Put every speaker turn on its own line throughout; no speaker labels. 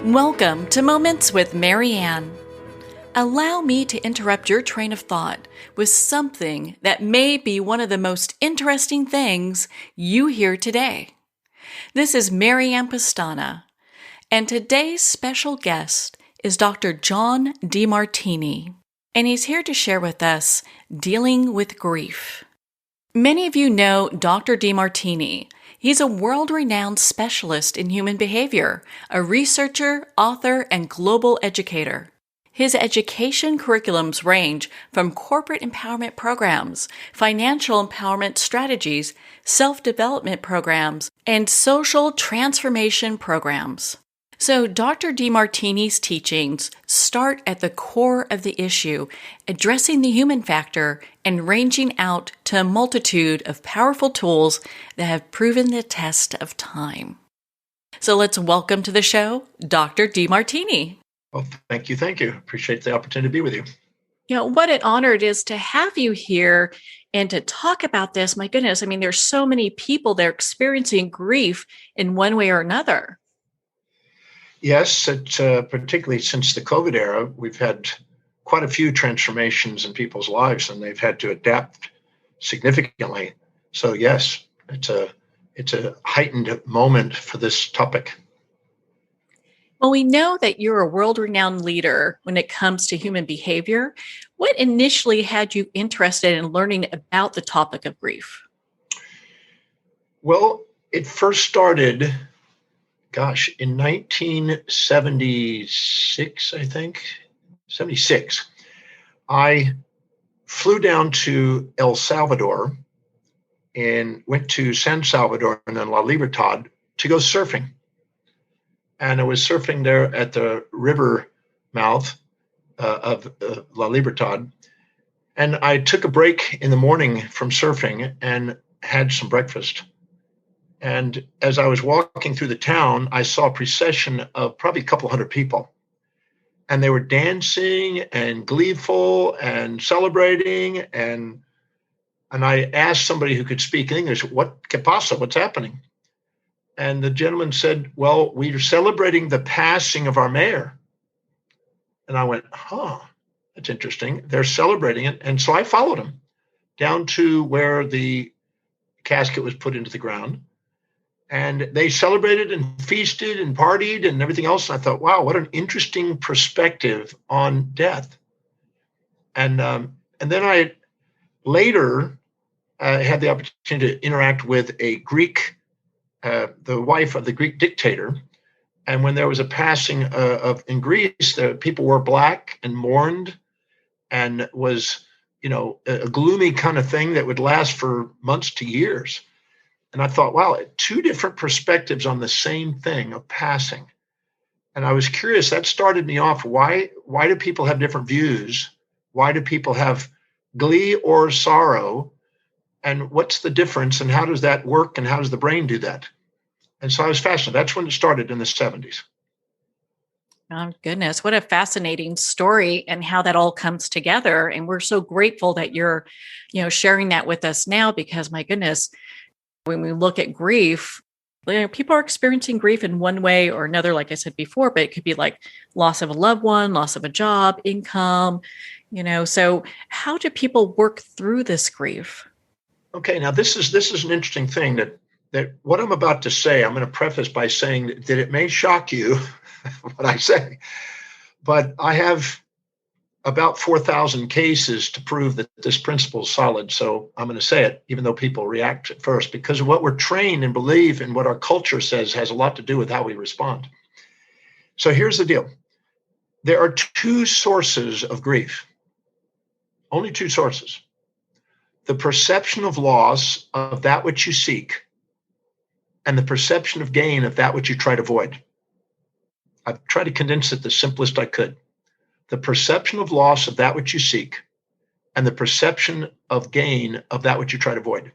Welcome to Moments with Marianne. Allow me to interrupt your train of thought with something that may be one of the most interesting things you hear today. This is Marianne Pastana, and today's special guest is Dr. John Demartini, and he's here to share with us dealing with grief. Many of you know Dr. Demartini. He's a world-renowned specialist in human behavior, a researcher, author, and global educator. His education curriculums range from corporate empowerment programs, financial empowerment strategies, self-development programs, and social transformation programs. So Dr. Demartini's teachings start at the core of the issue, addressing the human factor and ranging out to a multitude of powerful tools that have proven the test of time. So let's welcome to the show, Dr. Demartini.
Well, thank you. Appreciate the opportunity to be with you.
You know, what an honor it is to have you here and to talk about this. My goodness, I mean, there's so many people that are experiencing grief in one way or another.
Yes, particularly since the COVID era, we've had quite a few transformations in people's lives, and they've had to adapt significantly. So yes, it's a heightened moment for this topic.
Well, we know that you're a world-renowned leader when it comes to human behavior. What initially had you interested in learning about the topic of grief?
Well, it first started, in 1976, I think, 76. I flew down to El Salvador and went to San Salvador and then La Libertad to go surfing. And I was surfing there at the river mouth of La Libertad. And I took a break in the morning from surfing and had some breakfast. And as I was walking through the town, I saw a procession of probably a couple hundred people. And they were dancing and gleeful and celebrating. And I asked somebody who could speak English, "What que pasa? What's happening?" And the gentleman said, "Well, we are celebrating the passing of our mayor." And I went, that's interesting. They're celebrating it. And so I followed him down to where the casket was put into the ground. And they celebrated and feasted and partied and everything else. And I thought, wow, what an interesting perspective on death. And then I later had the opportunity to interact with a Greek, the wife of the Greek dictator. And when there was a passing in Greece, the people wore black and mourned, and was, a gloomy kind of thing that would last for months to years. And I thought, wow, two different perspectives on the same thing of passing. And I was curious, that started me off. Why do people have different views? Why do people have glee or sorrow? And what's the difference? And how does that work? And how does the brain do that? And so I was fascinated. That's when it started in the 70s.
Oh, goodness. What a fascinating story and how that all comes together. And we're so grateful that you're, sharing that with us now, because my goodness, when we look at grief, people are experiencing grief in one way or another, like I said before, but it could be like loss of a loved one, loss of a job, income, so how do people work through this grief?
Okay. Now this is an interesting thing that what I'm about to say, I'm going to preface by saying that it may shock you what I say, but I have about 4,000 cases to prove that this principle is solid. So I'm going to say it, even though people react at first, because what we're trained and believe and what our culture says has a lot to do with how we respond. So here's the deal. There are two sources of grief, only two sources. The perception of loss of that which you seek, and the perception of gain of that which you try to avoid. I've tried to condense it the simplest I could. The perception of loss of that which you seek, and the perception of gain of that which you try to avoid.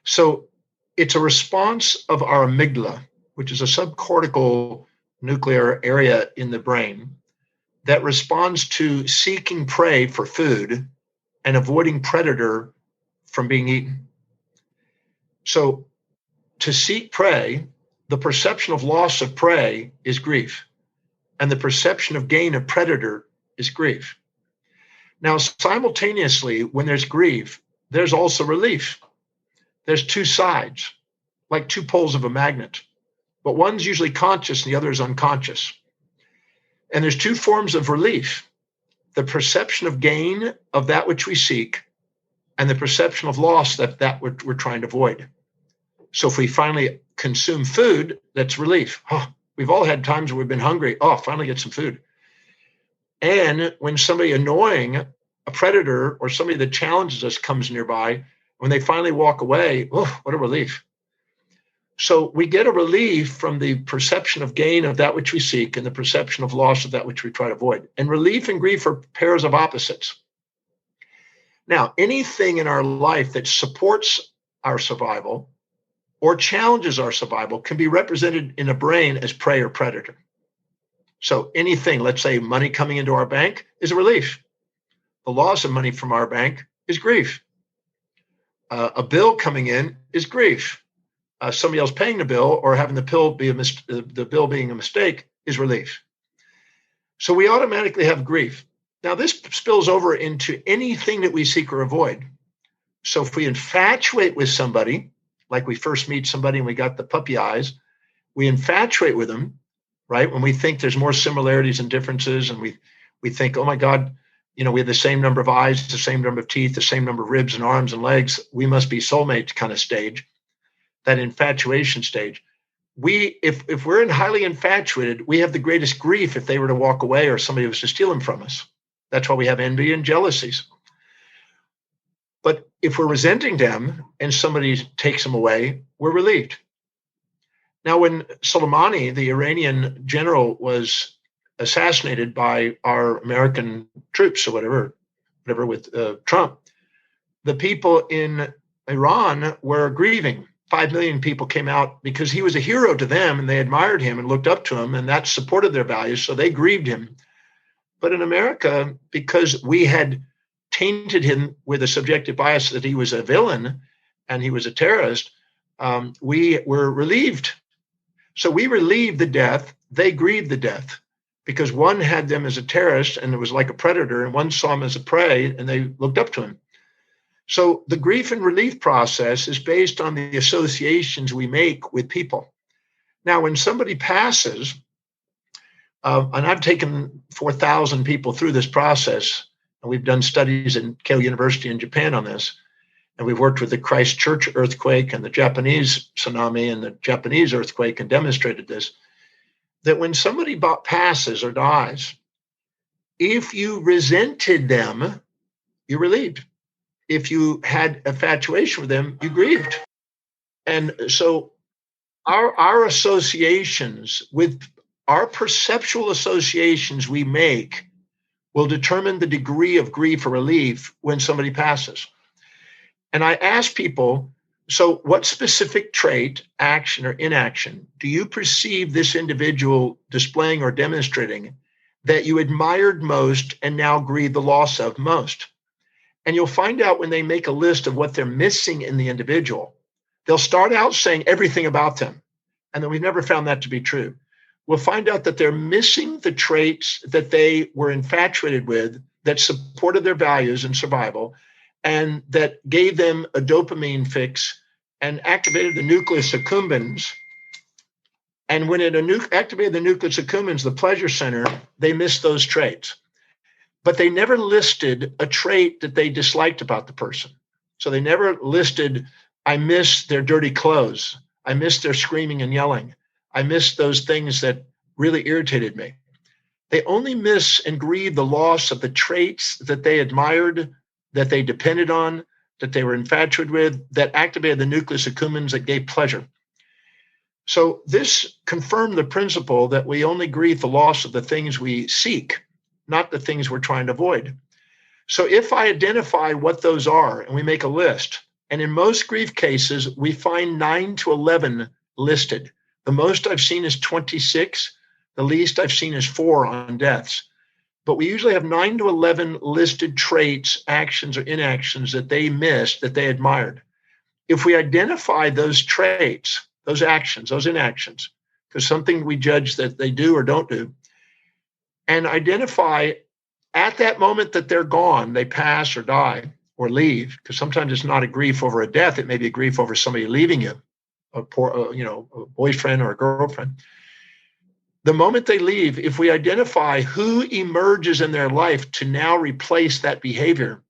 So it's a response of our amygdala, which is a subcortical nuclear area in the brain that responds to seeking prey for food and avoiding predator from being eaten. So to seek prey, the perception of loss of prey is grief. and the perception of gain of predator is grief. Now, simultaneously, when there's grief, there's also relief. There's two sides, like two poles of a magnet, but one's usually conscious and the other is unconscious. And there's two forms of relief: the perception of gain of that which we seek, and the perception of loss that we're trying to avoid. So if we finally consume food, that's relief. Oh, we've all had times where we've been hungry. Oh, finally get some food. And when somebody annoying, a predator or somebody that challenges us comes nearby, when they finally walk away, oh, what a relief. So we get a relief from the perception of gain of that which we seek and the perception of loss of that which we try to avoid. And relief and grief are pairs of opposites. Now, anything in our life that supports our survival or challenges our survival can be represented in a brain as prey or predator. So anything, let's say money coming into our bank, is a relief. The loss of money from our bank is grief. A bill coming in is grief. Somebody else paying the bill or having the bill being a mistake is relief. So we automatically have grief. Now this spills over into anything that we seek or avoid. So if we infatuate with somebody, like we first meet somebody and we got the puppy eyes, we infatuate with them, right? When we think there's more similarities and differences, and we think, oh my God, we have the same number of eyes, the same number of teeth, the same number of ribs and arms and legs. We must be soulmates kind of stage, that infatuation stage. If we're highly infatuated, we have the greatest grief if they were to walk away or somebody was to steal them from us. That's why we have envy and jealousies. But if we're resenting them and somebody takes them away, we're relieved. Now, when Soleimani, the Iranian general, was assassinated by our American troops or whatever with Trump, the people in Iran were grieving. 5 million people came out because he was a hero to them and they admired him and looked up to him, and that supported their values. So they grieved him. But in America, because we had tainted him with a subjective bias that he was a villain and he was a terrorist, we were relieved. So we relieved the death. They grieved the death because one had them as a terrorist and it was like a predator, and one saw him as a prey and they looked up to him. So the grief and relief process is based on the associations we make with people. Now, when somebody passes, and I've taken 4,000 people through this process, and we've done studies in Keio University in Japan on this, and we've worked with the Christchurch earthquake and the Japanese tsunami and the Japanese earthquake and demonstrated this, that when somebody passes or dies, if you resented them, you're relieved. If you had infatuation with them, you grieved. And so our associations with our perceptual associations we make will determine the degree of grief or relief when somebody passes. And I ask people, so what specific trait, action or inaction, do you perceive this individual displaying or demonstrating that you admired most and now grieve the loss of most? And you'll find out when they make a list of what they're missing in the individual, they'll start out saying everything about them. And then we've never found that to be true. We'll find out that they're missing the traits that they were infatuated with that supported their values and survival and that gave them a dopamine fix and activated the nucleus accumbens. And when it activated the nucleus accumbens, the pleasure center, they missed those traits. But they never listed a trait that they disliked about the person. So they never listed, I miss their dirty clothes. I miss their screaming and yelling. I miss those things that really irritated me. They only miss and grieve the loss of the traits that they admired, that they depended on, that they were infatuated with, that activated the nucleus accumbens that gave pleasure. So this confirmed the principle that we only grieve the loss of the things we seek, not the things we're trying to avoid. So if I identify what those are and we make a list, and in most grief cases, we find 9 to 11 listed. The most I've seen is 26. The least I've seen is 4 on deaths. But we usually have 9 to 11 listed traits, actions, or inactions that they missed, that they admired. If we identify those traits, those actions, those inactions, because something we judge that they do or don't do, and identify at that moment that they're gone, they pass or die or leave, because sometimes it's not a grief over a death. It may be a grief over somebody leaving you, a a boyfriend or a girlfriend. The moment they leave, if we identify who emerges in their life to now replace that behavior,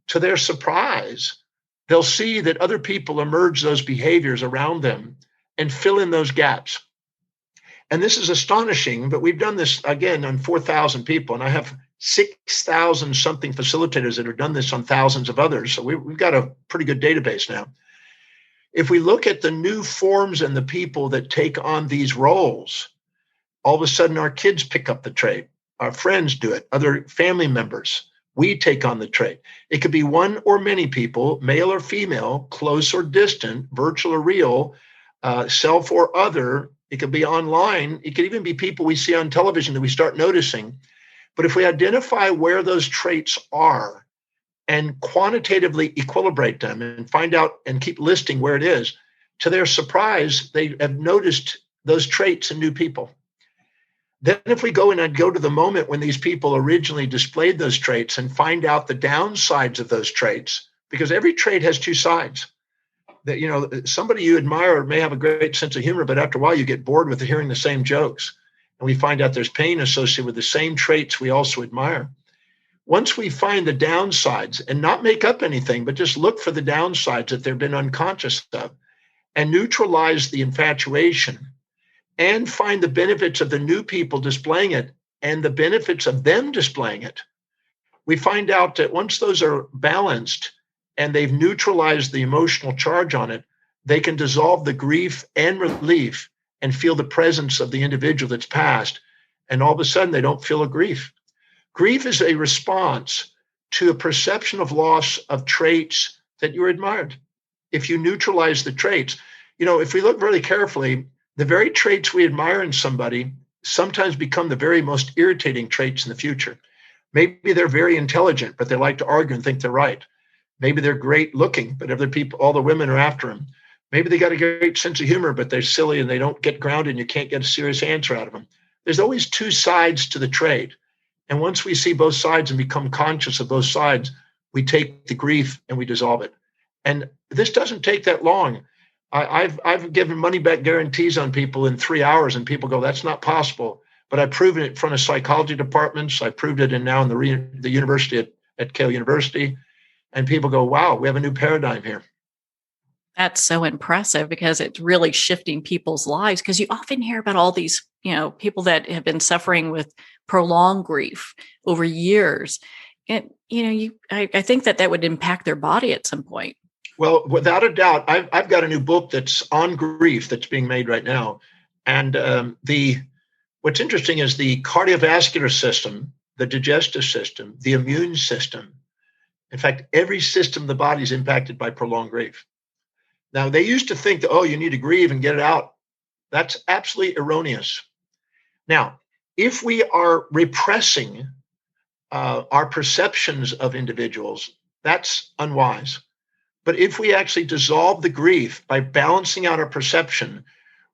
to their surprise, they'll see that other people emerge those behaviors around them and fill in those gaps. And this is astonishing, but we've done this again on 4,000 people, and I have 6,000 something facilitators that have done this on thousands of others. So we've got a pretty good database now. If we look at the new forms and the people that take on these roles, all of a sudden our kids pick up the trait, our friends do it, other family members. We take on the trait. It could be one or many people, male or female, close or distant, virtual or real, self or other. It could be online. It could even be people we see on television that we start noticing. But if we identify where those traits are and quantitatively equilibrate them and find out and keep listing where it is, to their surprise, they have noticed those traits in new people. Then if we go to the moment when these people originally displayed those traits and find out the downsides of those traits, because every trait has two sides. That somebody you admire may have a great sense of humor, but after a while you get bored with hearing the same jokes. And we find out there's pain associated with the same traits we also admire. Once we find the downsides and not make up anything, but just look for the downsides that they've been unconscious of and neutralize the infatuation and find the benefits of the new people displaying it and the benefits of them displaying it, we find out that once those are balanced and they've neutralized the emotional charge on it, they can dissolve the grief and relief and feel the presence of the individual that's passed. And all of a sudden, they don't feel a grief. Grief is a response to a perception of loss of traits that you admired. If you neutralize the traits, if we look really carefully, the very traits we admire in somebody sometimes become the very most irritating traits in the future. Maybe they're very intelligent, but they like to argue and think they're right. Maybe they're great looking, but other people, all the women are after them. Maybe they got a great sense of humor, but they're silly and they don't get grounded and you can't get a serious answer out of them. There's always two sides to the trait. And once we see both sides and become conscious of both sides, we take the grief and we dissolve it. And this doesn't take that long. I've given money back guarantees on people in 3 hours, and people go, "That's not possible." But I've proven it in front of psychology departments. I proved it now in the university at Yale University, and people go, "Wow, we have a new paradigm here."
That's so impressive because it's really shifting people's lives. Because you often hear about all these, people that have been suffering with prolonged grief over years, and I think that would impact their body at some point.
Well, without a doubt, I've got a new book that's on grief that's being made right now. And what's interesting is the cardiovascular system, the digestive system, the immune system. In fact, every system of the body is impacted by prolonged grief. Now, they used to think that, you need to grieve and get it out. That's absolutely erroneous. Now, if we are repressing our perceptions of individuals, that's unwise. But if we actually dissolve the grief by balancing out our perception,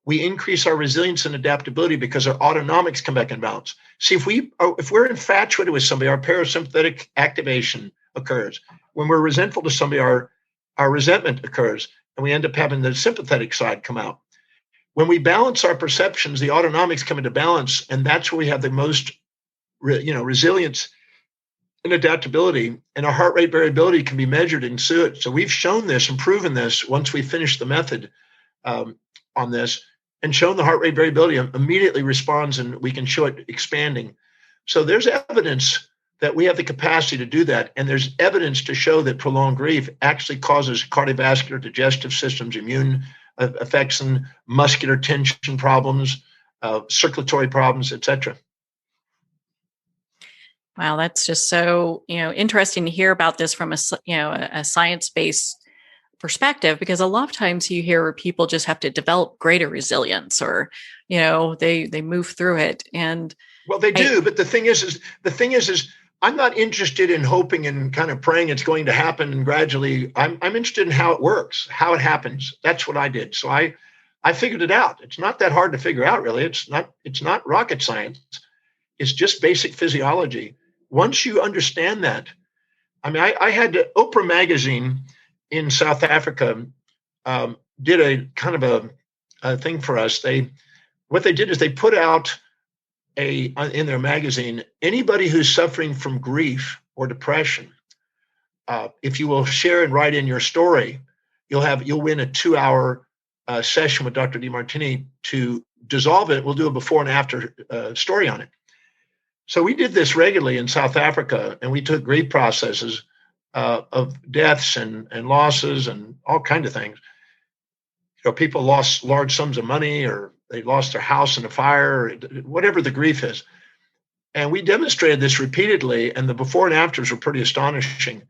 we increase our resilience and adaptability because our autonomics come back in balance. See, if we're infatuated with somebody, our parasympathetic activation occurs. When we're resentful to somebody, our resentment occurs, and we end up having the sympathetic side come out. When we balance our perceptions, the autonomics come into balance, and that's where we have the most, resilience and adaptability, and our heart rate variability can be measured and so we've shown this and proven this once we finish the method on this and shown the heart rate variability immediately responds, and we can show it expanding. So there's evidence that we have the capacity to do that, and there's evidence to show that prolonged grief actually causes cardiovascular, digestive systems, immune effects, and muscular tension problems, circulatory problems, etc.
Wow, that's just so, interesting to hear about this from a science-based perspective, because a lot of times you hear people just have to develop greater resilience or, they move through it. And
well, they do. But the thing is I'm not interested in hoping and kind of praying it's going to happen and gradually. I'm interested in how it works, how it happens. That's what I did. So I figured it out. It's not that hard to figure out, really. It's not rocket science. It's just basic physiology. Once you understand that, I mean, I had Oprah magazine in South Africa did a kind of a thing for us. What they did is they put out in their magazine, anybody who's suffering from grief or depression, if you will share and write in your story, you'll win a 2-hour session with Dr. Demartini to dissolve it. We'll do a before and after story on it. So we did this regularly in South Africa, and we took grief processes of deaths and losses and all kinds of things. People lost large sums of money, or they lost their house in a fire, or whatever the grief is. And we demonstrated this repeatedly, and the before and afters were pretty astonishing.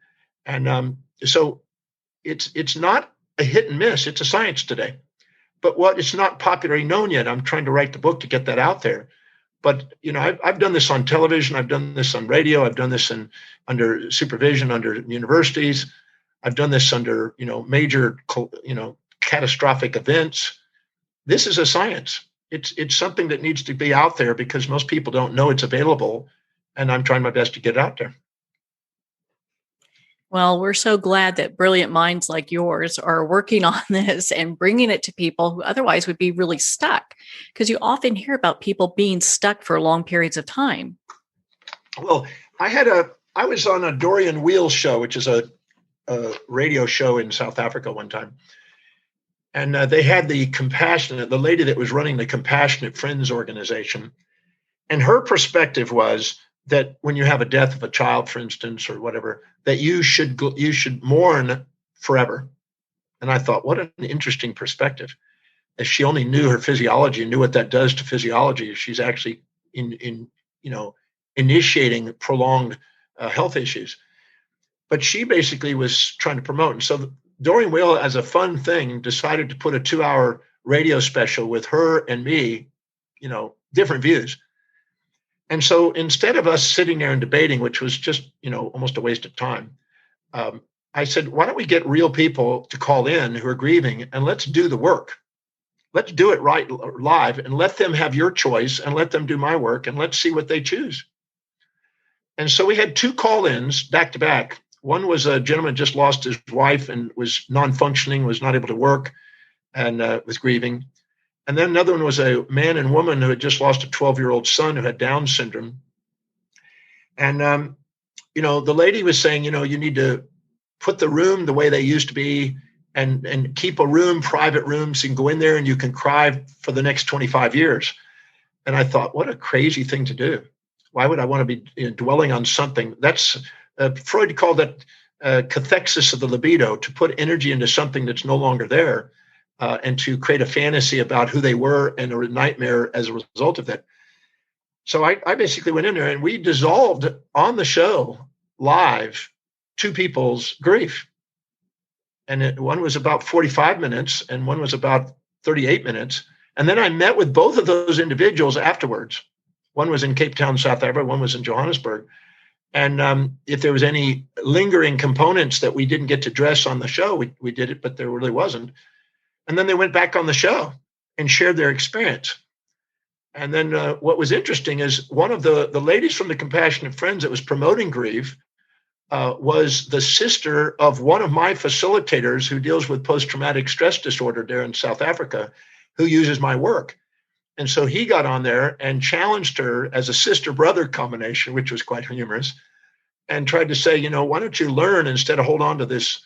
And so it's not a hit and miss. It's a science today. But it's not popularly known yet. I'm trying to write the book to get that out there. But I've done this on television. I've done this on radio. I've done this under supervision under universities. I've done this under major catastrophic events. This is a science. It's something that needs to be out there because most people don't know it's available, and I'm trying my best to get it out there.
Well, we're so glad that brilliant minds like yours are working on this and bringing it to people who otherwise would be really stuck, because you often hear about people being stuck for long periods of time.
Well, I was on a Dorian Wheel show, which is a radio show in South Africa one time. And they had the lady that was running the Compassionate Friends organization. And her perspective was that when you have a death of a child, for instance, or whatever, that you should mourn forever. And I thought, what an interesting perspective. If she only knew her physiology and knew what that does to physiology, she's actually initiating prolonged health issues. But she basically was trying to promote. And so Dorian Whale, as a fun thing, decided to put a 2-hour radio special with her and me, different views. And so instead of us sitting there and debating, which was just, almost a waste of time, I said, why don't we get real people to call in who are grieving, and let's do the work. Let's do it right live, and let them have your choice, and let them do my work, and let's see what they choose. And so we had 2 call-ins back to back. One was a gentleman just lost his wife and was non-functioning, was not able to work, and was grieving. And then another one was a man and woman who had just lost a 12-year-old son who had Down syndrome. And, the lady was saying, you need to put the room the way they used to be, and keep a room, private room, so you can go in there and you can cry for the next 25 years. And I thought, what a crazy thing to do. Why would I want to be dwelling on something? That's Freud called that cathexis of the libido, to put energy into something that's no longer there. And to create a fantasy about who they were and a nightmare as a result of that. So I basically went in there and we dissolved on the show live 2 people's grief. And one was about 45 minutes and one was about 38 minutes. And then I met with both of those individuals afterwards. One was in Cape Town, South Africa. One was in Johannesburg. And if there was any lingering components that we didn't get to address on the show, we did it, but there really wasn't. And then they went back on the show and shared their experience. And then what was interesting is one of the ladies from the Compassionate Friends that was promoting grief was the sister of one of my facilitators who deals with post-traumatic stress disorder there in South Africa, who uses my work. And so he got on there and challenged her as a sister-brother combination, which was quite humorous, and tried to say, why don't you learn instead of hold on to this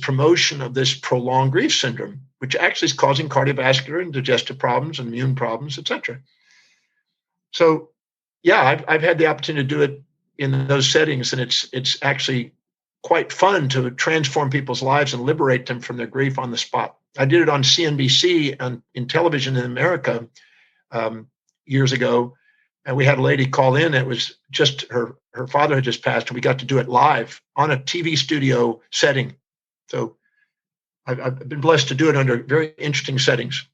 promotion of this prolonged grief syndrome, which actually is causing cardiovascular and digestive problems and immune problems, et cetera. So, yeah, I've had the opportunity to do it in those settings, and it's actually quite fun to transform people's lives and liberate them from their grief on the spot. I did it on CNBC in television in America years ago, and we had a lady call in. It was just her father had just passed, and we got to do it live on a TV studio setting. So I've been blessed to do it under very interesting settings.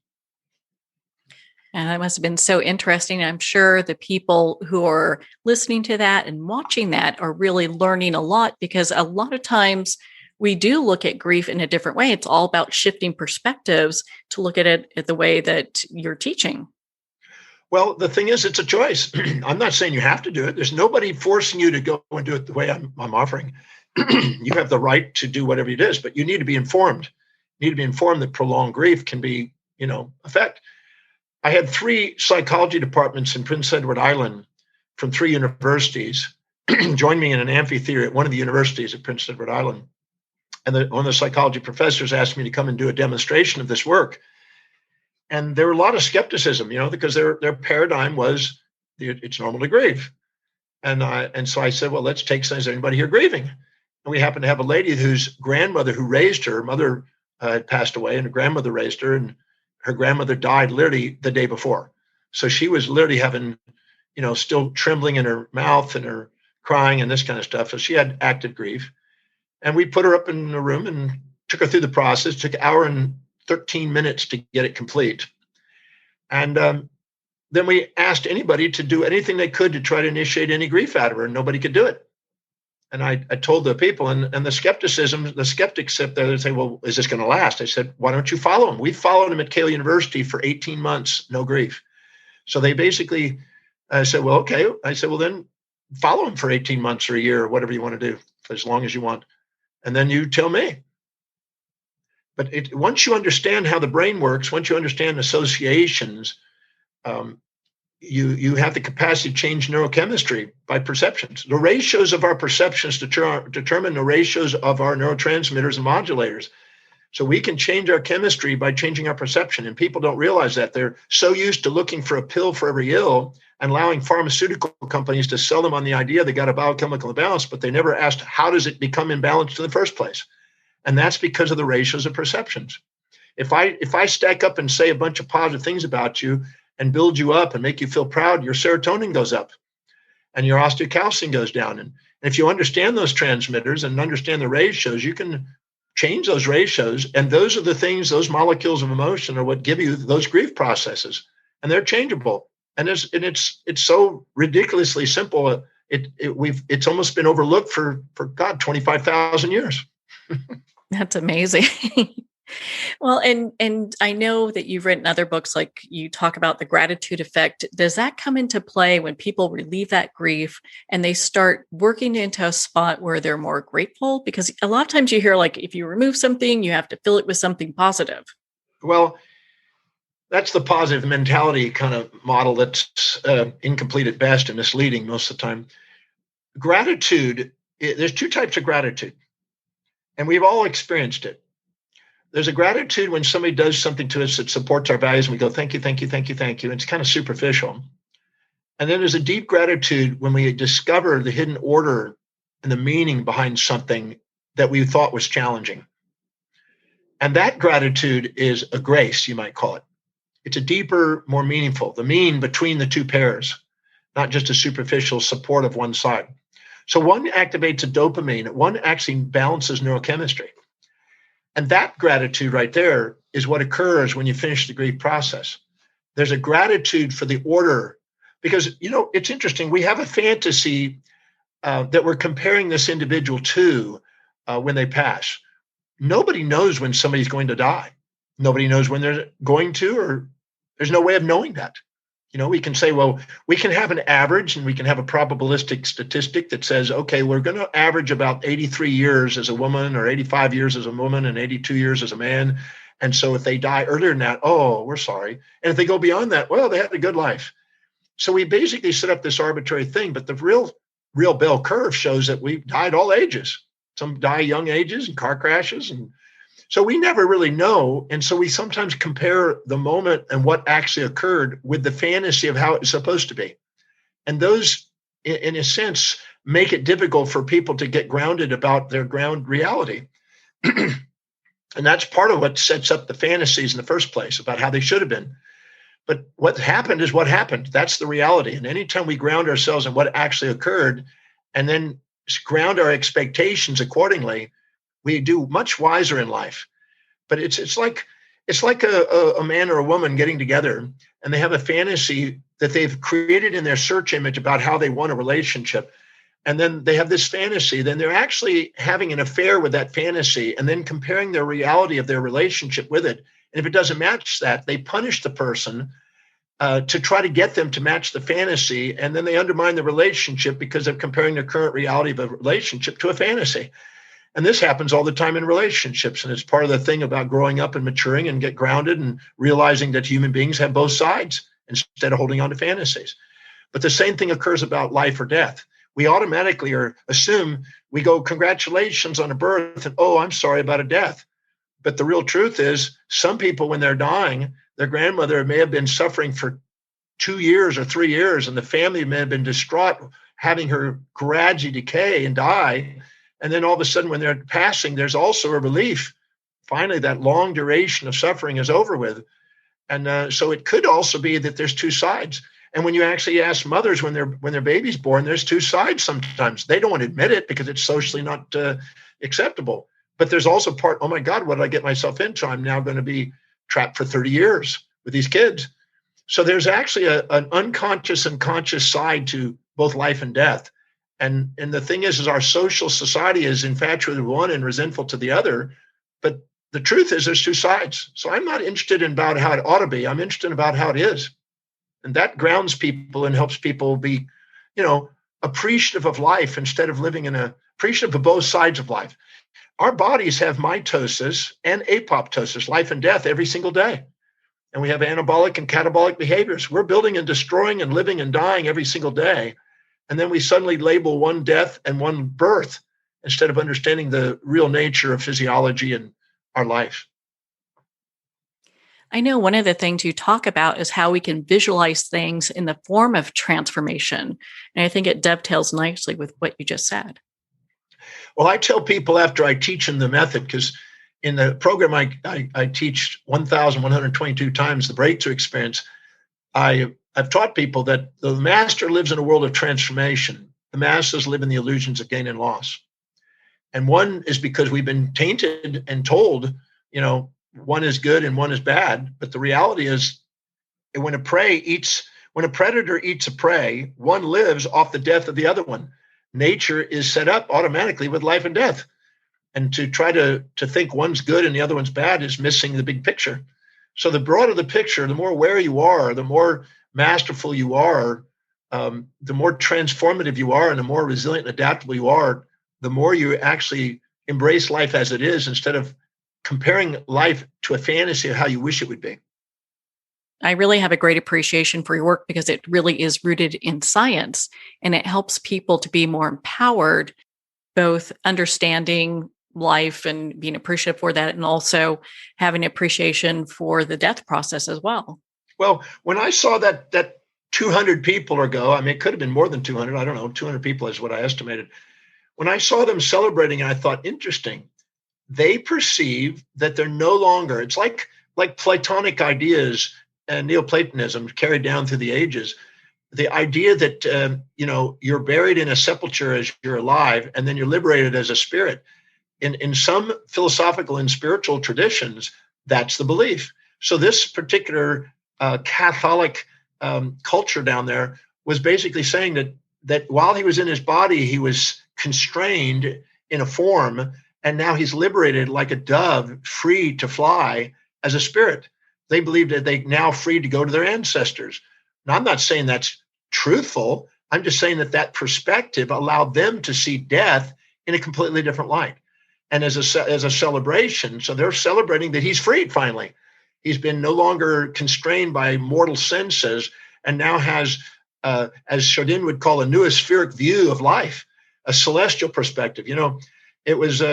And that must have been so interesting. I'm sure the people who are listening to that and watching that are really learning a lot, because a lot of times we do look at grief in a different way. It's all about shifting perspectives to look at it the way that you're teaching.
Well, the thing is, it's a choice. I'm not saying you have to do it. There's nobody forcing you to go and do it the way I'm offering. You have the right to do whatever it is, but you need to be informed. You need to be informed that prolonged grief can be, affect. I had 3 psychology departments in Prince Edward Island from 3 universities join me in an amphitheater at one of the universities at Prince Edward Island. And one of the psychology professors asked me to come and do a demonstration of this work. And there were a lot of skepticism, because their paradigm was it's normal to grieve. And so I said, well, let's take some. Is anybody here grieving? And we happened to have a lady whose grandmother who raised her mother had passed away, and her grandmother raised her, and her grandmother died literally the day before. So she was literally having, still trembling in her mouth and her crying and this kind of stuff. So she had active grief. And we put her up in a room and took her through the process. It took an hour and 13 minutes to get it complete. And then we asked anybody to do anything they could to try to initiate any grief out of her, and nobody could do it. And I told the people, and the skeptics sit there and say, well, is this going to last? I said, why don't you follow him? We followed him at Cale University for 18 months, no grief. So they basically said, well, okay. I said, well, then follow him for 18 months or a year or whatever you want to do, for as long as you want. And then you tell me. But once you understand how the brain works, once you understand associations, you have the capacity to change neurochemistry by perceptions. The ratios of our perceptions determine the ratios of our neurotransmitters and modulators. So we can change our chemistry by changing our perception. And people don't realize that. They're so used to looking for a pill for every ill and allowing pharmaceutical companies to sell them on the idea they got a biochemical imbalance, but they never asked, how does it become imbalanced in the first place? And that's because of the ratios of perceptions. If I stack up and say a bunch of positive things about you and build you up and make you feel proud, your serotonin goes up and your osteocalcin goes down. And if you understand those transmitters and understand the ratios, you can change those ratios. And those are the things, those molecules of emotion are what give you those grief processes. And they're changeable. And it's so ridiculously simple. It's almost been overlooked for 25,000 years.
That's amazing. Well, and I know that you've written other books, like you talk about the gratitude effect. Does that come into play when people relieve that grief and they start working into a spot where they're more grateful? Because a lot of times you hear, like, if you remove something, you have to fill it with something positive.
Well, that's the positive mentality kind of model that's incomplete at best and misleading most of the time. Gratitude, there's 2 types of gratitude, and we've all experienced it. There's a gratitude when somebody does something to us that supports our values, and we go, thank you, thank you, thank you, thank you. And it's kind of superficial. And then there's a deep gratitude when we discover the hidden order and the meaning behind something that we thought was challenging. And that gratitude is a grace, you might call it. It's a deeper, more meaningful, the mean between the 2 pairs, not just a superficial support of one side. So one activates a dopamine, one actually balances neurochemistry. And that gratitude right there is what occurs when you finish the grief process. There's a gratitude for the order, because, it's interesting. We have a fantasy that we're comparing this individual to when they pass. Nobody knows when somebody's going to die. Nobody knows when they're going to, or there's no way of knowing that. We can say, well, we can have an average and we can have a probabilistic statistic that says, okay, we're going to average about 83 years as a woman or 85 years as a woman and 82 years as a man. And so if they die earlier than that, oh, we're sorry. And if they go beyond that, well, they had a good life. So we basically set up this arbitrary thing, but the real bell curve shows that we died all ages. Some die young ages and car crashes. And so we never really know. And so we sometimes compare the moment and what actually occurred with the fantasy of how it's supposed to be. And those, in a sense, make it difficult for people to get grounded about their ground reality. And that's part of what sets up the fantasies in the first place about how they should have been. But what happened is what happened. That's the reality. And anytime we ground ourselves in what actually occurred and then ground our expectations accordingly, we do much wiser in life. But it's like a man or a woman getting together and they have a fantasy that they've created in their search image about how they want a relationship. And then they have this fantasy, then they're actually having an affair with that fantasy and then comparing their reality of their relationship with it. And if it doesn't match that, they punish the person to try to get them to match the fantasy. And then they undermine the relationship because of comparing the current reality of a relationship to a fantasy. And this happens all the time in relationships. And it's part of the thing about growing up and maturing and get grounded and realizing that human beings have both sides instead of holding on to fantasies. But the same thing occurs about life or death. We automatically assume, we go, congratulations on a birth, and oh, I'm sorry about a death. But the real truth is, some people, when they're dying, their grandmother may have been suffering for 2 years or 3 years, and the family may have been distraught, having her gradually decay and die. And then all of a sudden, when they're passing, there's also a relief. Finally, that long duration of suffering is over with. And so it could also be that there's two sides. And when you actually ask mothers when their baby's born, there's two sides sometimes. They don't want to admit it because it's socially not acceptable. But there's also part, oh my God, what did I get myself into? I'm now going to be trapped for 30 years with these kids. So there's actually an unconscious and conscious side to both life and death. And the thing is our social society is infatuated with one and resentful to the other. But the truth is there's two sides. So I'm not interested in about how it ought to be. I'm interested in about how it is. And that grounds people and helps people be, appreciative of life instead of living appreciative of both sides of life. Our bodies have mitosis and apoptosis, life and death, every single day. And we have anabolic and catabolic behaviors. We're building and destroying and living and dying every single day. And then we suddenly label one death and one birth instead of understanding the real nature of physiology and our life.
I know one of the things you talk about is how we can visualize things in the form of transformation. And I think it dovetails nicely with what you just said.
Well, I tell people after I teach them the method, because in the program I teach 1,122 times the breakthrough experience, I've taught people that the master lives in a world of transformation. The masses live in the illusions of gain and loss. And one is because we've been tainted and told, one is good and one is bad. But the reality is, when a predator eats a prey, one lives off the death of the other one. Nature is set up automatically with life and death. And to try to think one's good and the other one's bad is missing the big picture. So the broader the picture, the more aware you are, the more masterful you are, the more transformative you are, and the more resilient and adaptable you are, the more you actually embrace life as it is instead of comparing life to a fantasy of how you wish it would be.
I really have a great appreciation for your work because it really is rooted in science, and it helps people to be more empowered, both understanding life and being appreciative for that, and also having appreciation for the death process as well.
Well, when I saw that 200 people ago, I mean, it could have been more than 200. I don't know. 200 people is what I estimated. When I saw them celebrating, I thought, interesting. They perceive that they're no longer, it's like Platonic ideas and Neoplatonism carried down through the ages. The idea that, you're buried in a sepulcher as you're alive, and then you're liberated as a spirit. In some philosophical and spiritual traditions, that's the belief. So this particular Catholic culture down there was basically saying that while he was in his body, he was constrained in a form, and now he's liberated like a dove, free to fly as a spirit. They believed that they're now free to go to their ancestors. Now, I'm not saying that's truthful. I'm just saying that perspective allowed them to see death in a completely different light. And as a celebration, so they're celebrating that he's freed finally. He's been no longer constrained by mortal senses, and now has, as Chardin would call, a noospheric view of life, a celestial perspective. It was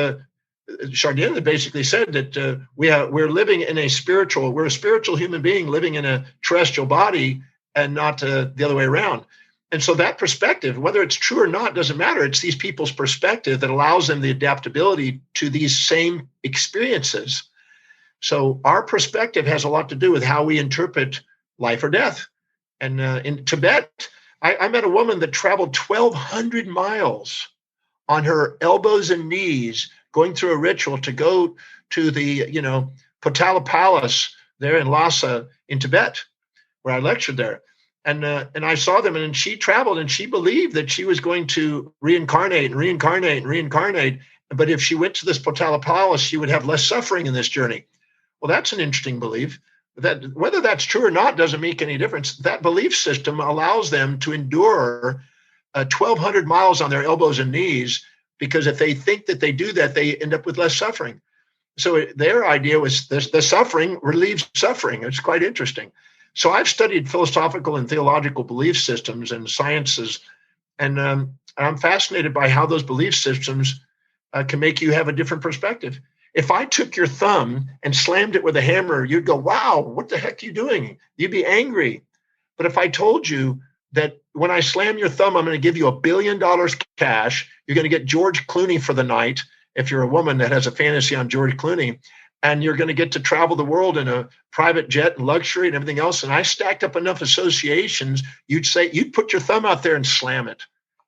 Chardin that basically said that we're living in we're a spiritual human being living in a terrestrial body, and not the other way around. And so that perspective, whether it's true or not, doesn't matter. It's these people's perspective that allows them the adaptability to these same experiences. So our perspective has a lot to do with how we interpret life or death. And in Tibet, I met a woman that traveled 1,200 miles on her elbows and knees, going through a ritual to go to the, Potala Palace there in Lhasa in Tibet, where I lectured there. And I saw them, and she traveled, and she believed that she was going to reincarnate. But if she went to this Potala Palace, she would have less suffering in this journey. Well, that's an interesting belief. That whether that's true or not doesn't make any difference. That belief system allows them to endure 1,200 miles on their elbows and knees, because if they think that they do that, they end up with less suffering. So their idea was the suffering relieves suffering. It's quite interesting. So I've studied philosophical and theological belief systems and sciences, and I'm fascinated by how those belief systems can make you have a different perspective. If I took your thumb and slammed it with a hammer, you'd go, wow, what the heck are you doing? You'd be angry. But if I told you that when I slam your thumb, I'm going to give you $1 billion cash, you're going to get George Clooney for the night, if you're a woman that has a fantasy on George Clooney, and you're going to get to travel the world in a private jet and luxury and everything else, and I stacked up enough associations, you'd put your thumb out there and slam it.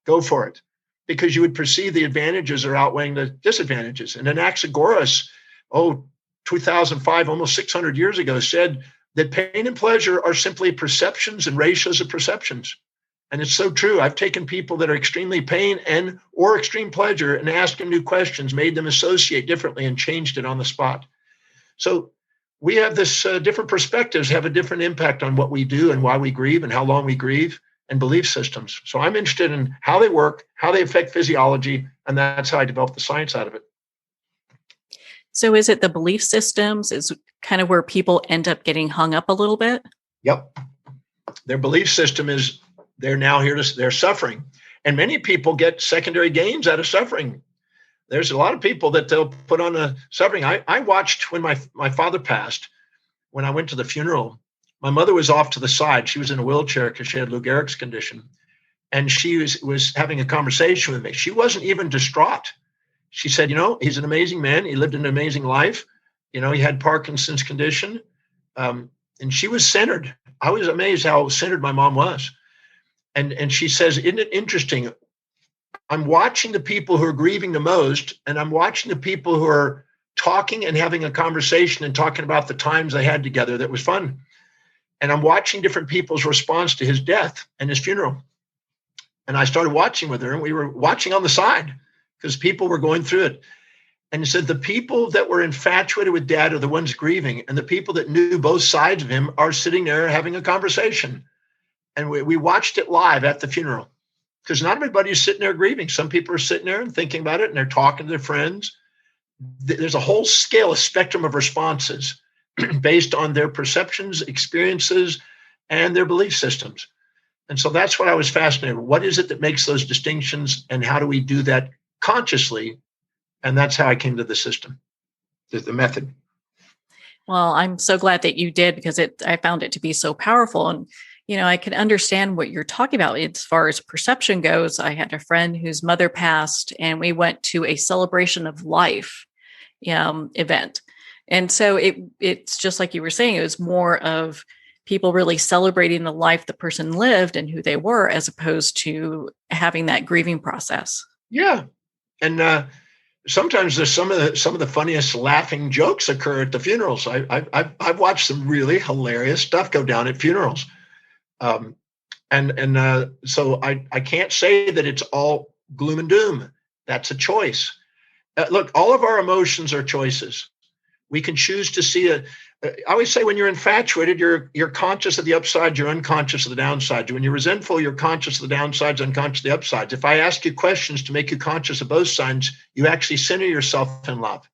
Go for it. Because you would perceive the advantages are outweighing the disadvantages. And Anaxagoras, 2005, almost 600 years ago, said that pain and pleasure are simply perceptions and ratios of perceptions. And it's so true. I've taken people that are extremely pain and or extreme pleasure and asked them new questions, made them associate differently, and changed it on the spot. So we have this different perspectives have a different impact on what we do and why we grieve and how long we grieve, and belief systems. So I'm interested in how they work, how they affect physiology, and that's how I developed the science out of it.
So is it the belief systems is kind of where people end up getting hung up a little bit?
Yep. Their belief system is they're now here they're suffering. And many people get secondary gains out of suffering. There's a lot of people that they'll put on a suffering. I watched when my father passed, when I went to the funeral. My mother was off to the side. She was in a wheelchair because she had Lou Gehrig's condition. And she was having a conversation with me. She wasn't even distraught. She said, he's an amazing man. He lived an amazing life. He had Parkinson's condition. And she was centered. I was amazed how centered my mom was. And she says, isn't it interesting? I'm watching the people who are grieving the most, and I'm watching the people who are talking and having a conversation and talking about the times they had together that was fun. And I'm watching different people's response to his death and his funeral. And I started watching with her, and we were watching on the side because people were going through it. And he said, the people that were infatuated with Dad are the ones grieving, and the people that knew both sides of him are sitting there having a conversation. And we watched it live at the funeral, because not everybody is sitting there grieving. Some people are sitting there and thinking about it, and they're talking to their friends. There's a whole scale, a spectrum of responses based on their perceptions, experiences, and their belief systems. And so that's what I was fascinated with. What is it that makes those distinctions, and how do we do that consciously? And that's how I came to the system, the method.
Well, I'm so glad that you did, because I found it to be so powerful. And, I can understand what you're talking about as far as perception goes. I had a friend whose mother passed, and we went to a celebration of life event. And so it's just like you were saying, it was more of people really celebrating the life the person lived and who they were, as opposed to having that grieving process.
Yeah. And sometimes there's some of the funniest laughing jokes occur at the funerals. I've watched some really hilarious stuff go down at funerals. So I can't say that it's all gloom and doom. That's a choice. Look, all of our emotions are choices. We can choose to see I always say, when you're infatuated, you're conscious of the upside, you're unconscious of the downside. When you're resentful, you're conscious of the downsides, unconscious of the upsides. If I ask you questions to make you conscious of both sides, you actually center yourself in love.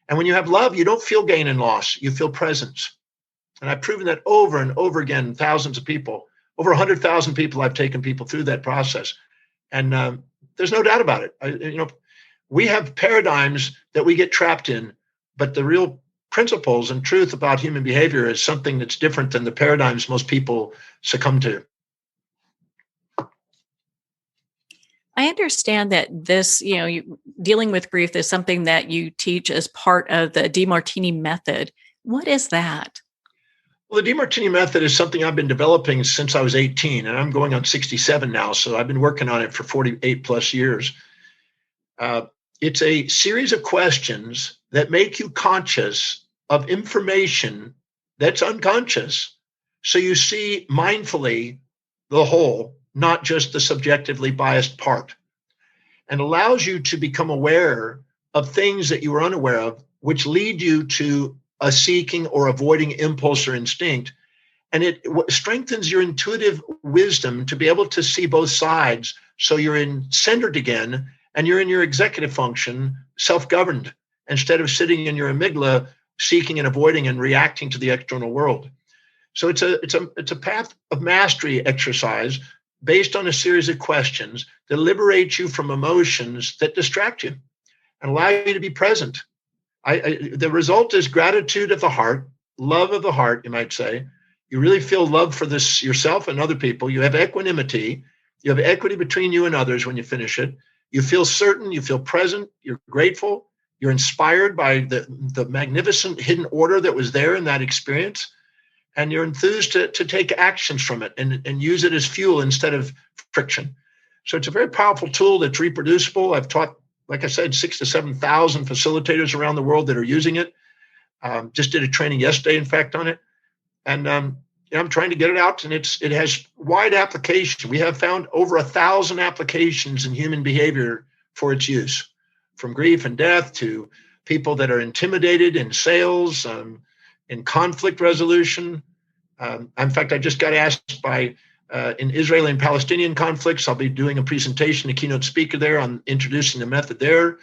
And when you have love, you don't feel gain and loss, you feel presence. And I've proven that over and over again, thousands of people, over 100,000 people, I've taken people through that process. And there's no doubt about it. We have paradigms that we get trapped in, but the real principles and truth about human behavior is something that's different than the paradigms most people succumb to.
I understand that this, dealing with grief is something that you teach as part of the Demartini method. What is that?
Well, the Demartini method is something I've been developing since I was 18, and I'm going on 67 now. So I've been working on it for 48 plus years. It's a series of questions that make you conscious of information that's unconscious. So you see mindfully the whole, not just the subjectively biased part, and allows you to become aware of things that you were unaware of, which lead you to a seeking or avoiding impulse or instinct. And it strengthens your intuitive wisdom to be able to see both sides. So you're centered again, and you're in your executive function, self-governed, instead of sitting in your amygdala, seeking and avoiding and reacting to the external world. So it's a path of mastery exercise based on a series of questions that liberate you from emotions that distract you and allow you to be present. The result is gratitude of the heart, love of the heart, you might say. You really feel love for this yourself and other people. You have equanimity. You have equity between you and others when you finish it. You feel certain. You feel present. You're grateful. You're inspired by the magnificent hidden order that was there in that experience. And you're enthused to take actions from it and use it as fuel instead of friction. So it's a very powerful tool that's reproducible. I've taught, like I said, 6,000 to 7,000 facilitators around the world that are using it. Just did a training yesterday, in fact, on it. And I'm trying to get it out, and it has wide application. We have found over 1,000 applications in human behavior for its use, from grief and death to people that are intimidated in sales, in conflict resolution. In fact, I just got asked by in Israeli and Palestinian conflicts. I'll be doing a presentation, a keynote speaker there on introducing the method there.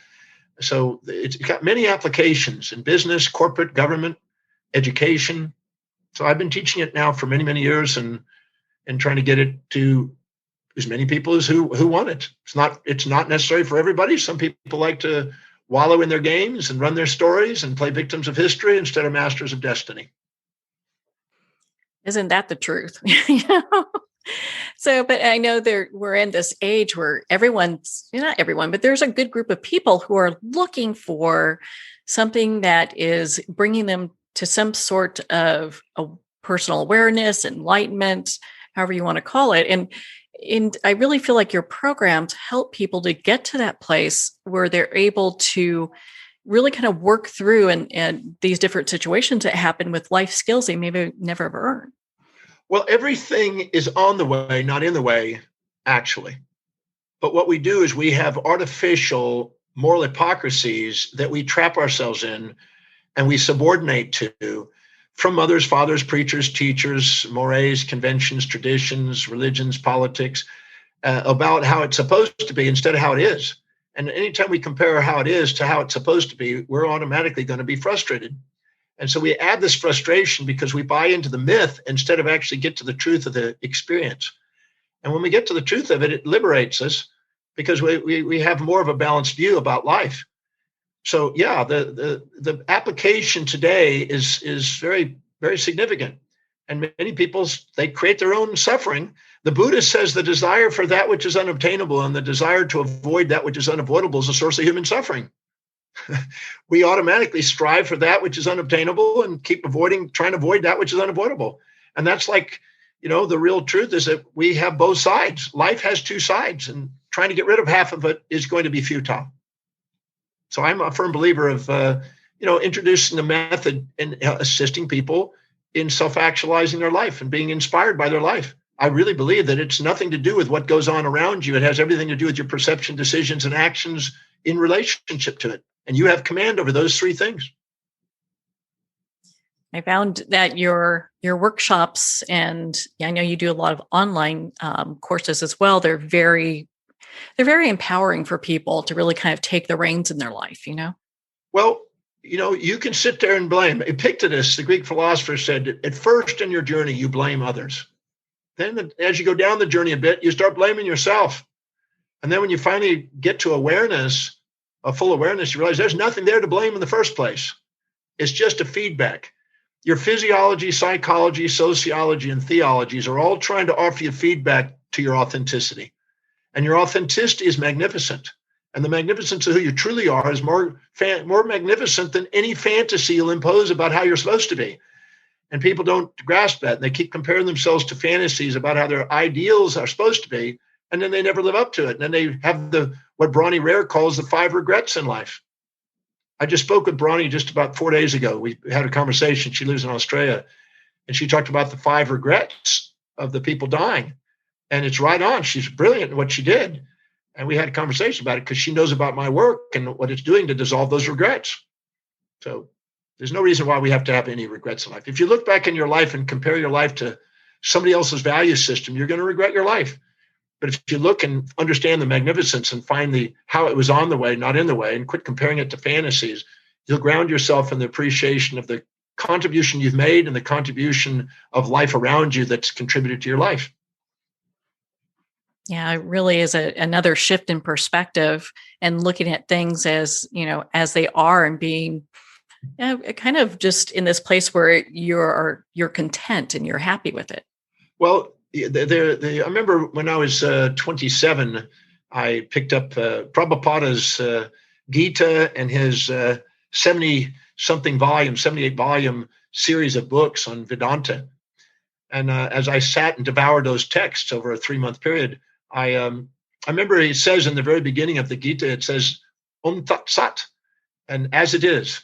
So it's got many applications in business, corporate, government, education. So I've been teaching it now for many, many years and trying to get it to as many people as who want it. It's not necessary for everybody. Some people like to wallow in their games and run their stories and play victims of history instead of masters of destiny.
Isn't that the truth? So, but I know we're in this age where not everyone, but there's a good group of people who are looking for something that is bringing them to some sort of a personal awareness, enlightenment, however you want to call it. And I really feel like your programs help people to get to that place where they're able to really kind of work through and these different situations that happen with life skills they maybe never have earned.
Well, everything is on the way, not in the way, actually. But what we do is we have artificial moral hypocrisies that we trap ourselves in and we subordinate to from mothers, fathers, preachers, teachers, mores, conventions, traditions, religions, politics, about how it's supposed to be instead of how it is. And anytime we compare how it is to how it's supposed to be, we're automatically going to be frustrated. And so we add this frustration because we buy into the myth instead of actually get to the truth of the experience. And when we get to the truth of it, it liberates us because we have more of a balanced view about life. So yeah, the application today is very, very significant. And many people, they create their own suffering. The Buddha says the desire for that which is unobtainable and the desire to avoid that which is unavoidable is a source of human suffering. We automatically strive for that which is unobtainable and keep trying to avoid that which is unavoidable. And that's like, the real truth is that we have both sides. Life has two sides, and trying to get rid of half of it is going to be futile. So I'm a firm believer of, introducing the method and assisting people in self-actualizing their life and being inspired by their life. I really believe that it's nothing to do with what goes on around you. It has everything to do with your perception, decisions, and actions in relationship to it. And you have command over those three things.
I found that your workshops, and I know you do a lot of online courses as well. They're very empowering for people to really kind of take the reins in their life.
Well, you can sit there and blame. Epictetus, the Greek philosopher, said, at first in your journey, you blame others. Then as you go down the journey a bit, you start blaming yourself. And then when you finally get to awareness, a full awareness, you realize there's nothing there to blame in the first place. It's just a feedback. Your physiology, psychology, sociology, and theologies are all trying to offer you feedback to your authenticity. And your authenticity is magnificent. And the magnificence of who you truly are is more magnificent than any fantasy you'll impose about how you're supposed to be. And people don't grasp that. And they keep comparing themselves to fantasies about how their ideals are supposed to be. And then they never live up to it. And then they have what Bronnie Ware calls the 5 regrets in life. I just spoke with Bronnie just about 4 days ago. We had a conversation. She lives in Australia. And she talked about the 5 regrets of the people dying. And it's right on. She's brilliant in what she did. And we had a conversation about it because she knows about my work and what it's doing to dissolve those regrets. So There's no reason why we have to have any regrets in life. If you look back in your life and compare your life to somebody else's value system, you're going to regret your life. But if you look and understand the magnificence and find how it was on the way, not in the way, and quit comparing it to fantasies, you'll ground yourself in the appreciation of the contribution you've made and the contribution of life around you that's contributed to your life.
Yeah, it really is another shift in perspective and looking at things as, as they are, and being kind of just in this place where you're content and you're happy with it.
Well, I remember when I was 27, I picked up Prabhupada's Gita and his 78 volume series of books on Vedanta. And as I sat and devoured those texts over a 3-month period, I remember it says in the very beginning of the Gita, it says, Om Tat Sat, and as it is.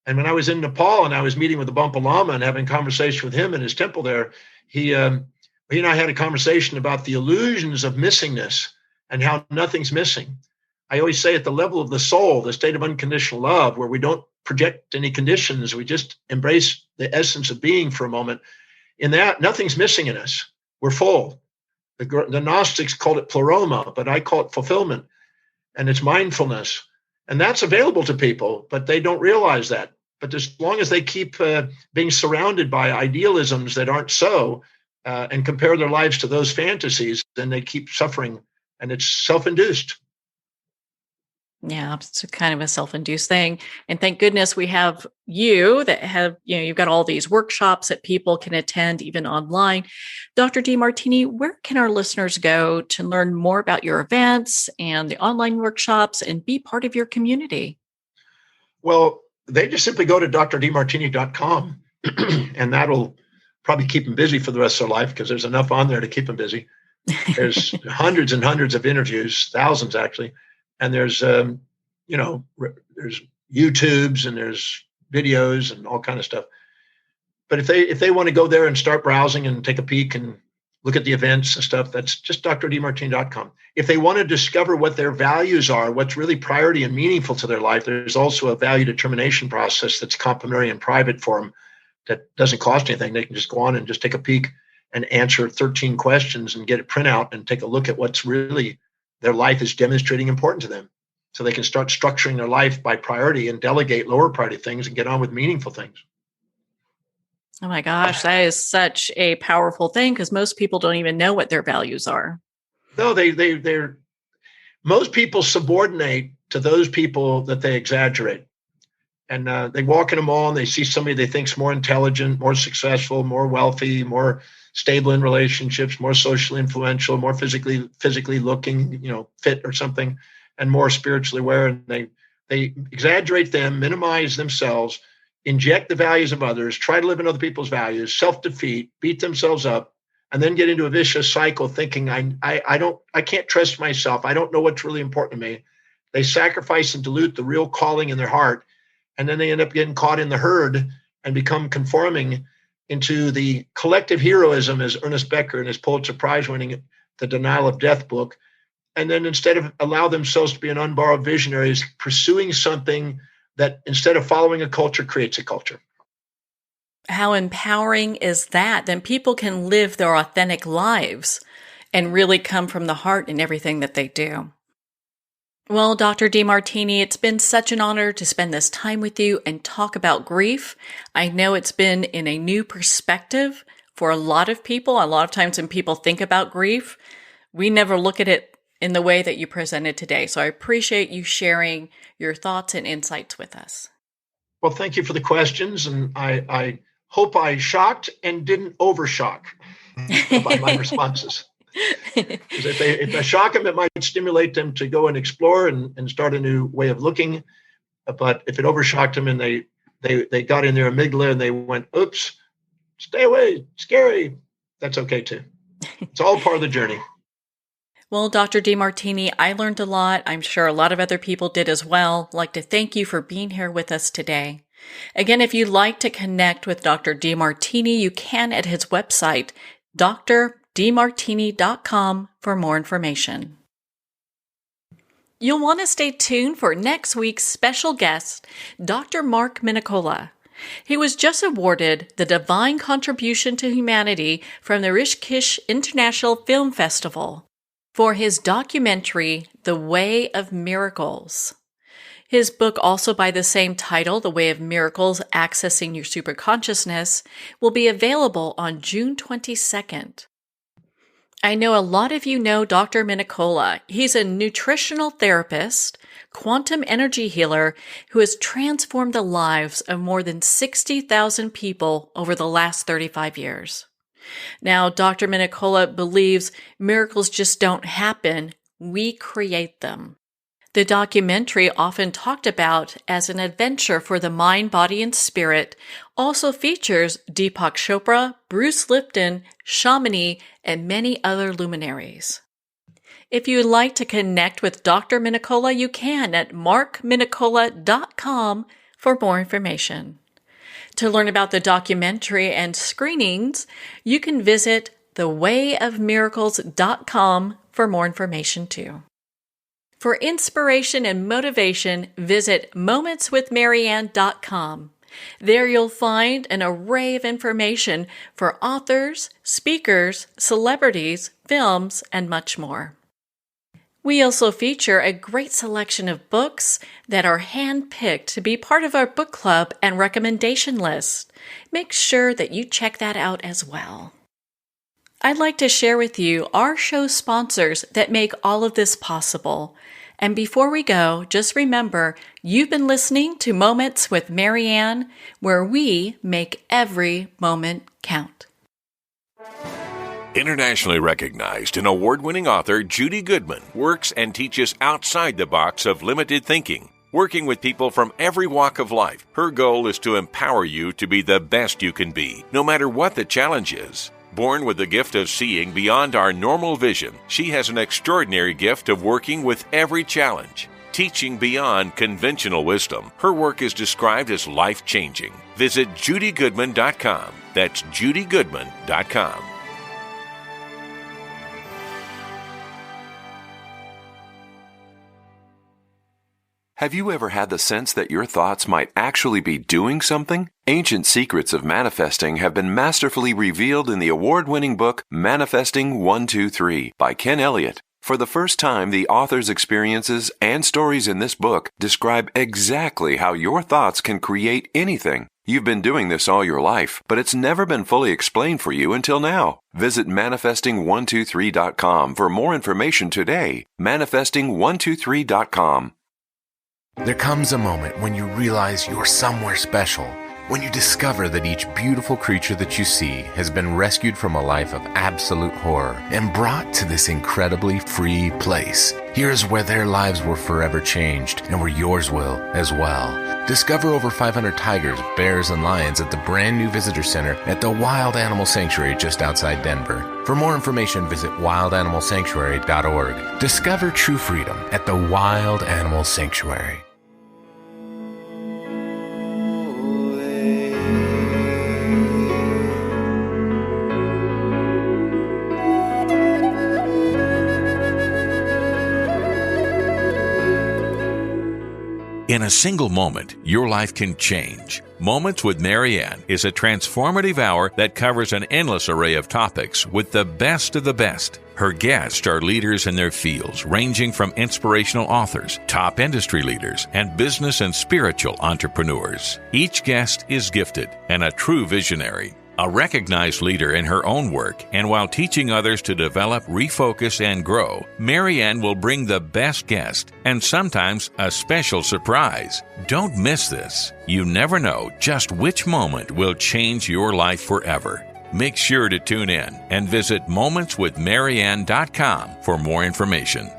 And when I was in Nepal and I was meeting with the Bampa Lama and having a conversation with him in his temple there, he and I had a conversation about the illusions of missingness and how nothing's missing. I always say at the level of the soul, the state of unconditional love, where we don't project any conditions, we just embrace the essence of being for a moment. In that, nothing's missing in us. We're full. The Gnostics called it pleroma, but I call it fulfillment, and it's mindfulness. And that's available to people, but they don't realize that. But as long as they keep being surrounded by idealisms that aren't so, and compare their lives to those fantasies, then they keep suffering, and it's self-induced.
Yeah, it's kind of a self-induced thing. And thank goodness we have you that have, you've got all these workshops that people can attend even online. Dr. Demartini, where can our listeners go to learn more about your events and the online workshops and be part of your community?
Well, they just simply go to drdemartini.com and that'll probably keep them busy for the rest of their life, because there's enough on there to keep them busy. There's hundreds and hundreds of interviews, thousands actually. And there's, there's YouTubes and there's videos and all kind of stuff. But if they want to go there and start browsing and take a peek and look at the events and stuff, that's just drdemartini.com. If they want to discover what their values are, what's really priority and meaningful to their life, there's also a value determination process that's complimentary and private for them that doesn't cost anything. They can just go on and just take a peek and answer 13 questions and get a printout and take a look at what's really their life is demonstrating important to them, so they can start structuring their life by priority and delegate lower priority things and get on with meaningful things.
Oh my gosh, that is such a powerful thing, because most people don't even know what their values are.
No, they're most people subordinate to those people that they exaggerate. And they walk in a mall and they see somebody they think's more intelligent, more successful, more wealthy, more stable in relationships, more socially influential, more physically looking, fit or something, and more spiritually aware. And they exaggerate them, minimize themselves, inject the values of others, try to live in other people's values, self-defeat, beat themselves up, and then get into a vicious cycle thinking, I can't trust myself. I don't know what's really important to me. They sacrifice and dilute the real calling in their heart. And then they end up getting caught in the herd and become conforming into the collective heroism, as Ernest Becker in his Pulitzer Prize winning The Denial of Death book. And then instead of allow themselves to be an unborrowed visionaries, pursuing something that instead of following a culture creates a culture.
How empowering is that? Then people can live their authentic lives and really come from the heart in everything that they do. Well, Dr. Demartini, it's been such an honor to spend this time with you and talk about grief. I know it's been in a new perspective for a lot of people. A lot of times when people think about grief, we never look at it in the way that you presented today. So I appreciate you sharing your thoughts and insights with us.
Well, thank you for the questions. And I hope I shocked and didn't overshock by my responses. Because if I shock them, it might stimulate them to go and explore and start a new way of looking. But if it overshocked them and they got in their amygdala and they went, oops, stay away, scary, that's okay too. It's all part of the journey.
Well, Dr. Demartini, I learned a lot. I'm sure a lot of other people did as well. I'd like to thank you for being here with us today. Again, if you'd like to connect with Dr. Demartini, you can at his website, drdemartini.com, for more information. You'll want to stay tuned for next week's special guest, Dr. Mark Minicola. He was just awarded the Divine Contribution to Humanity from the Rishikesh International Film Festival for his documentary, The Way of Miracles. His book, also by the same title, The Way of Miracles, Accessing Your Superconsciousness, will be available on June 22nd. I know a lot of you know Dr. Minicola. He's a nutritional therapist, quantum energy healer who has transformed the lives of more than 60,000 people over the last 35 years. Now, Dr. Minicola believes miracles just don't happen, we create them. The documentary, often talked about as an adventure for the mind, body, and spirit, also features Deepak Chopra, Bruce Lipton, Chamonix, and many other luminaries. If you would like to connect with Dr. Minicola, you can at markminicola.com for more information. To learn about the documentary and screenings, you can visit thewayofmiracles.com for more information too. For inspiration and motivation, visit momentswithmarianne.com. There you'll find an array of information for authors, speakers, celebrities, films, and much more. We also feature a great selection of books that are hand-picked to be part of our book club and recommendation list. Make sure that you check that out as well. I'd like to share with you our show sponsors that make all of this possible. And before we go, just remember, you've been listening to Moments with Marianne, where we make every moment count.
Internationally recognized and award-winning author Judy Goodman works and teaches outside the box of limited thinking. Working with people from every walk of life, her goal is to empower you to be the best you can be, no matter what the challenge is. Born with the gift of seeing beyond our normal vision, she has an extraordinary gift of working with every challenge. Teaching beyond conventional wisdom, her work is described as life-changing. Visit judygoodman.com. That's judygoodman.com.
Have you ever had the sense that your thoughts might actually be doing something? Ancient secrets of manifesting have been masterfully revealed in the award-winning book Manifesting 123 by Ken Elliott. For the first time, the author's experiences and stories in this book describe exactly how your thoughts can create anything. You've been doing this all your life, but it's never been fully explained for you until now. Visit manifesting123.com for more information today. Manifesting123.com.
There comes a moment when you realize you're somewhere special, when you discover that each beautiful creature that you see has been rescued from a life of absolute horror and brought to this incredibly free place. Here's where their lives were forever changed and where yours will as well. Discover over 500 tigers, bears, and lions at the brand new visitor center at the Wild Animal Sanctuary just outside Denver. For more information, visit wildanimalsanctuary.org. Discover true freedom at the Wild Animal Sanctuary.
In a single moment, your life can change. Moments with Marianne is a transformative hour that covers an endless array of topics with the best of the best. Her guests are leaders in their fields, ranging from inspirational authors, top industry leaders, and business and spiritual entrepreneurs. Each guest is gifted and a true visionary. A recognized leader in her own work, and while teaching others to develop, refocus, and grow, Marianne will bring the best guest and sometimes a special surprise. Don't miss this. You never know just which moment will change your life forever. Make sure to tune in and visit momentswithmarianne.com for more information.